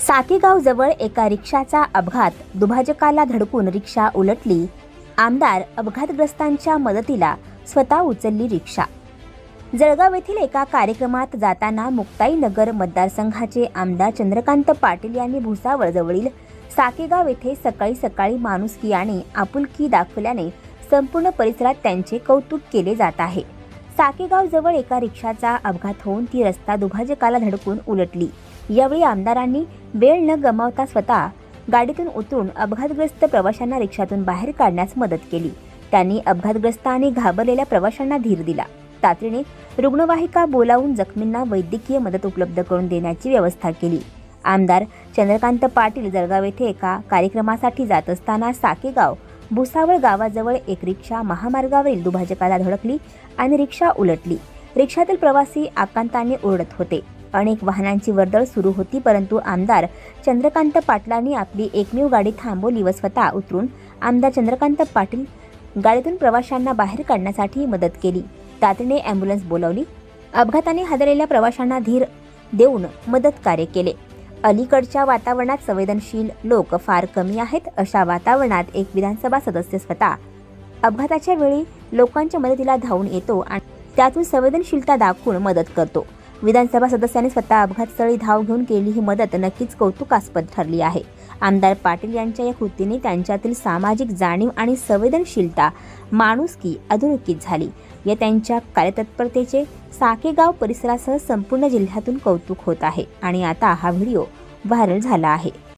साकेगाव जवळ एका रिक्षाचा अपघात, दुभाजकाला धडकून रिक्षा उलटली. आमदार अपघातग्रस्तांच्या मदतीला स्वतः उचलली रिक्षा. जळगाव येथील एका कार्यक्रमात जाताना मुक्ताईनगर मतदारसंघाचे आमदार चंद्रकांत पाटील यांनी भुसावळ जवळील साकेगाव येथे सकाळी सकाळी माणुसकी आणि आपुलकी दाखवल्याने संपूर्ण परिसरात त्यांचे कौतुक केले जात आहे. साकेगाव जवळ एका रिक्षाचा अपघात होऊन ती रस्ता दुभाजकाला धडकून उलटली. यावेळी आमदारांनी वेळ न गमावता स्वतः गाडीतून उतरून अपघातग्रस्त प्रवाशांना रिक्षातून बाहेर काढण्यास मदत केली. त्यांनी अपघातग्रस्त आणि घाबरलेल्या प्रवाशांना धीर दिला. तातडीने रुग्णवाहिका बोलावून जखमींना वैद्यकीय मदत उपलब्ध करून देण्याची व्यवस्था केली. आमदार चंद्रकांत पाटील जळगाव येथे एका कार्यक्रमासाठी जात असताना साकेगाव भुसावळ गावाजवळ एक रिक्षा महामार्गावरील दुभाजकाला धडकली आणि रिक्षा उलटली. रिक्षातील प्रवासी आकांताने ओरडत होते. अनेक वाहनांची वर्दळ सुरू होती, परंतु आमदार चंद्रकांत पाटलांनी आपली एकमेव गाडी थांबवली व स्वतः उतरून आमदार चंद्रकांत पाटील गाडीतून प्रवाशांना बाहेर काढण्यासाठी मदत केली. तातडीने अँब्युलन्स बोलावली. अपघाताने हादरलेल्या प्रवाशांना धीर देऊन मदत कार्य केले. अलीकडच्या वातावरणात संवेदनशील लोक फार कमी आहेत. अशा वातावरणात एक विधानसभा सदस्य स्वतः अपघाताच्या वेळी लोकांच्या मदतीला धावून येतो आणि त्यातून संवेदनशीलता दाखवून मदत करतो. विधानसभा सदस्यांनी स्वतः अपघातस्थळी धाव घेऊन केली ही मदत नक्कीच कौतुकास्पद ठरली आहे. आमदार पाटील यांच्या या कृतीने त्यांच्यातील सामाजिक जाणीव आणि संवेदनशीलता, माणुसकी अधोरेखित झाली. या त्यांच्या कार्यतत्परतेचे साकेगाव परिसरासह संपूर्ण जिल्ह्यातून कौतुक होत आहे आणि आता हा व्हिडिओ व्हायरल झाला आहे.